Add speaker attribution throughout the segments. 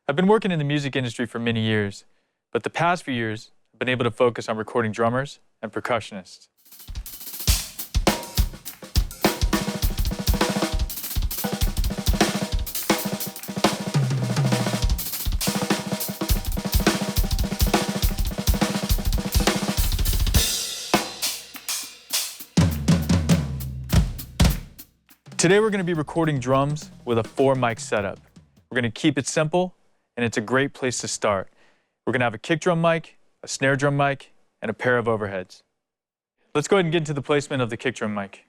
Speaker 1: I've been working in the music industry for many years, but the past few years, I've been able to focus on recording drummers and percussionists. Today we're going to be recording drums with a 4-mic setup. We're going to keep it simple, and it's a great place to start. We're going to have a kick drum mic, a snare drum mic, and a pair of overheads. Let's go ahead and get into the placement of the kick drum mic.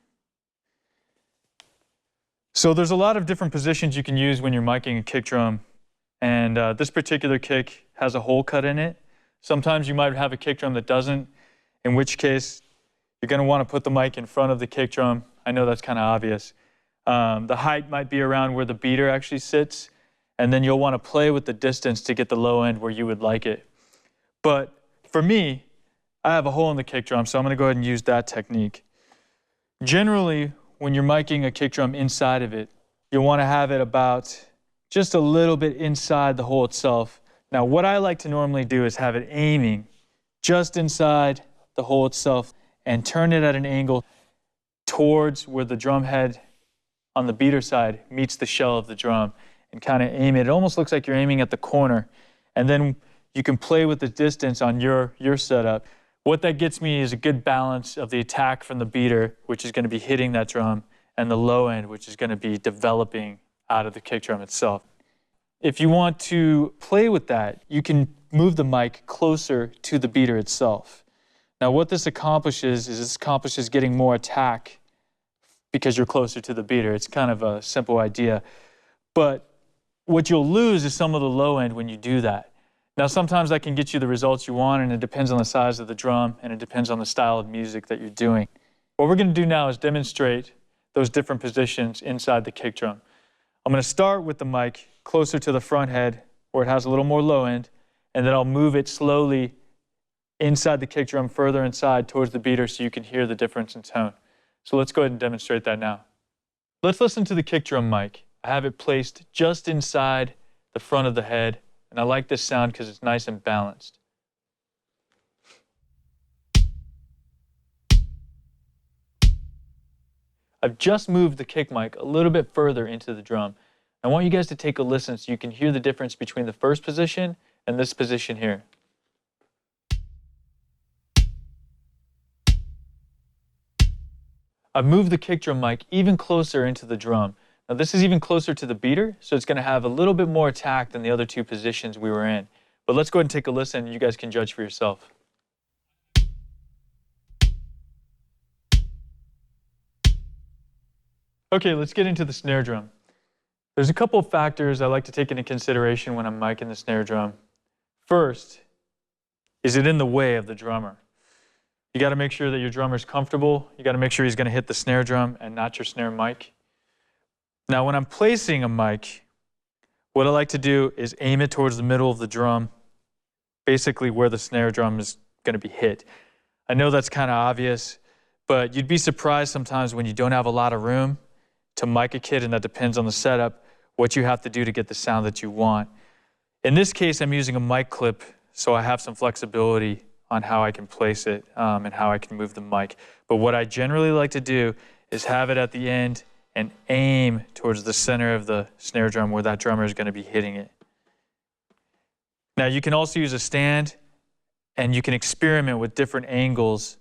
Speaker 1: So there's a lot of different positions you can use when you're miking a kick drum, and this particular kick has a hole cut in it. Sometimes you might have a kick drum that doesn't, in which case you're going to want to put the mic in front of the kick drum. I know that's kind of obvious. The height might be around where the beater actually sits, and then you'll want to play with the distance to get the low end where you would like it. But for me, I have a hole in the kick drum, so I'm going to go ahead and use that technique. Generally, when you're miking a kick drum inside of it, you'll want to have it about just a little bit inside the hole itself. Now, what I like to normally do is have it aiming just inside the hole itself and turn it at an angle towards where the drum head on the beater side meets the shell of the drum, and kind of aim it. It almost looks like you're aiming at the corner, and then you can play with the distance on your setup. What that gets me is a good balance of the attack from the beater, which is going to be hitting that drum, and the low end, which is going to be developing out of the kick drum itself. If you want to play with that, you can move the mic closer to the beater itself. Now what this accomplishes is getting more attack because you're closer to the beater. It's kind of a simple idea. But what you'll lose is some of the low end when you do that. Now sometimes that can get you the results you want, and it depends on the size of the drum, and it depends on the style of music that you're doing. What we're going to do now is demonstrate those different positions inside the kick drum. I'm going to start with the mic closer to the front head where it has a little more low end, and then I'll move it slowly inside the kick drum, further inside towards the beater, so you can hear the difference in tone. So let's go ahead and demonstrate that now. Let's listen to the kick drum mic. I have it placed just inside the front of the head, and I like this sound because it's nice and balanced. I've just moved the kick mic a little bit further into the drum. I want you guys to take a listen so you can hear the difference between the first position and this position here. I've moved the kick drum mic even closer into the drum. Now this is even closer to the beater, so it's going to have a little bit more attack than the other two positions we were in. But let's go ahead and take a listen, and you guys can judge for yourself. Okay, let's get into the snare drum. There's a couple of factors I like to take into consideration when I'm miking the snare drum. First, is it in the way of the drummer? You got to make sure that your drummer's comfortable. You got to make sure he's going to hit the snare drum and not your snare mic. Now, when I'm placing a mic, what I like to do is aim it towards the middle of the drum, basically where the snare drum is going to be hit. I know that's kind of obvious, but you'd be surprised sometimes when you don't have a lot of room to mic a kit, and that depends on the setup, what you have to do to get the sound that you want. In this case, I'm using a mic clip, so I have some flexibility on how I can place it and how I can move the mic. But what I generally like to do is have it at the end and aim towards the center of the snare drum where that drummer is going to be hitting it. Now you can also use a stand, and you can experiment with different angles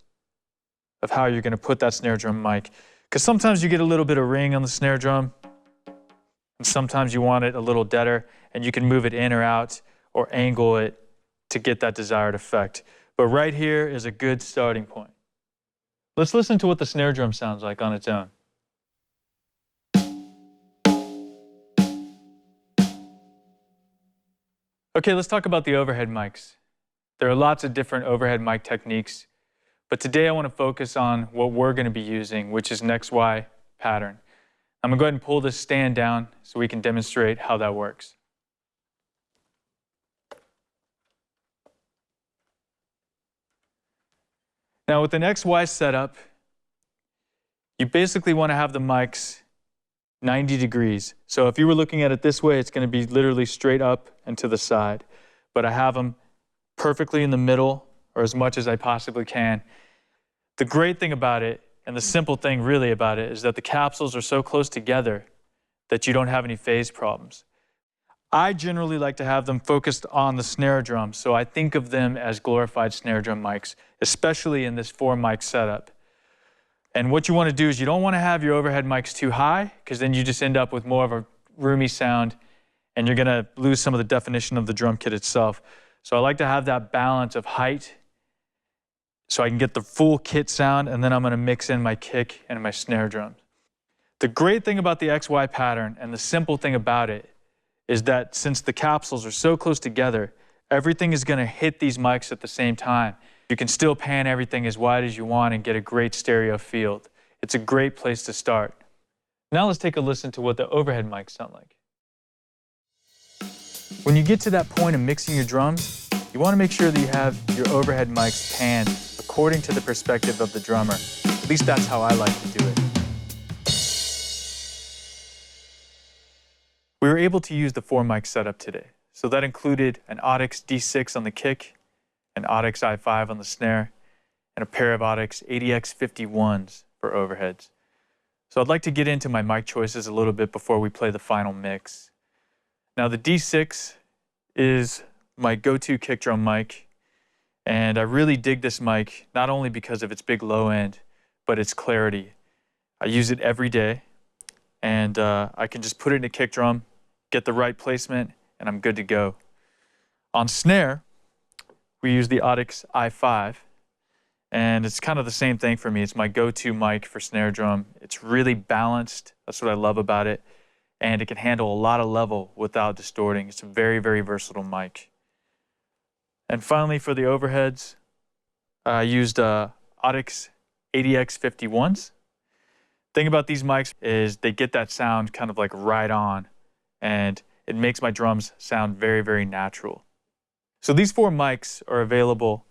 Speaker 1: of how you're going to put that snare drum mic. Because sometimes you get a little bit of ring on the snare drum, and sometimes you want it a little deader, and you can move it in or out or angle it to get that desired effect. But right here is a good starting point. Let's listen to what the snare drum sounds like on its own. Okay, let's talk about the overhead mics. There are lots of different overhead mic techniques, but today I want to focus on what we're going to be using, which is an XY pattern. I'm going to go ahead and pull this stand down so we can demonstrate how that works. Now with an XY setup, you basically want to have the mics 90 degrees. So if you were looking at it this way, it's going to be literally straight up and to the side. But I have them perfectly in the middle, or as much as I possibly can. The great thing about it, and the simple thing really about it, is that the capsules are so close together that you don't have any phase problems. I generally like to have them focused on the snare drum, so I think of them as glorified snare drum mics, especially in this 4-mic setup. And what you want to do is you don't want to have your overhead mics too high, because then you just end up with more of a roomy sound, and you're going to lose some of the definition of the drum kit itself. So I like to have that balance of height so I can get the full kit sound, and then I'm going to mix in my kick and my snare drums. The great thing about the XY pattern, and the simple thing about it, is that since the capsules are so close together, everything is going to hit these mics at the same time. You can still pan everything as wide as you want and get a great stereo field. It's a great place to start. Now let's take a listen to what the overhead mics sound like. When you get to that point of mixing your drums, you want to make sure that you have your overhead mics panned according to the perspective of the drummer. At least that's how I like to do it. We were able to use the 4-mic setup today. So that included an Audix D6 on the kick, an Audix i5 on the snare, and a pair of Audix ADX51s for overheads. So I'd like to get into my mic choices a little bit before we play the final mix. Now the D6 is my go-to kick drum mic, and I really dig this mic not only because of its big low end, but its clarity. I use it every day, and I can just put it in a kick drum, get the right placement, and I'm good to go. On snare, we use the Audix i5, and it's kind of the same thing for me. It's my go-to mic for snare drum. It's really balanced. That's what I love about it. And it can handle a lot of level without distorting. It's a very, very versatile mic. And finally, for the overheads, I used Audix ADX51s. Thing about these mics is they get that sound kind of like right on, and it makes my drums sound very, very natural. So these 4 mics are available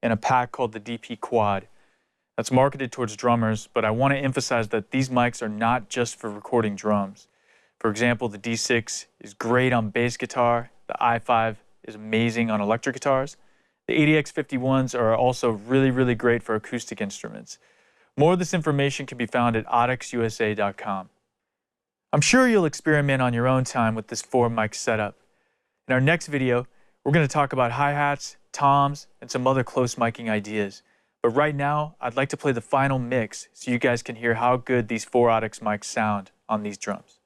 Speaker 1: in a pack called the DP Quad. That's marketed towards drummers, but I want to emphasize that these mics are not just for recording drums. For example, the D6 is great on bass guitar, the i5 is amazing on electric guitars. The ADX51s are also really, really great for acoustic instruments. More of this information can be found at audixusa.com. I'm sure you'll experiment on your own time with this 4-mic setup. In our next video, we're going to talk about hi-hats, toms, and some other close miking ideas. But right now, I'd like to play the final mix so you guys can hear how good these 4 Audix mics sound on these drums.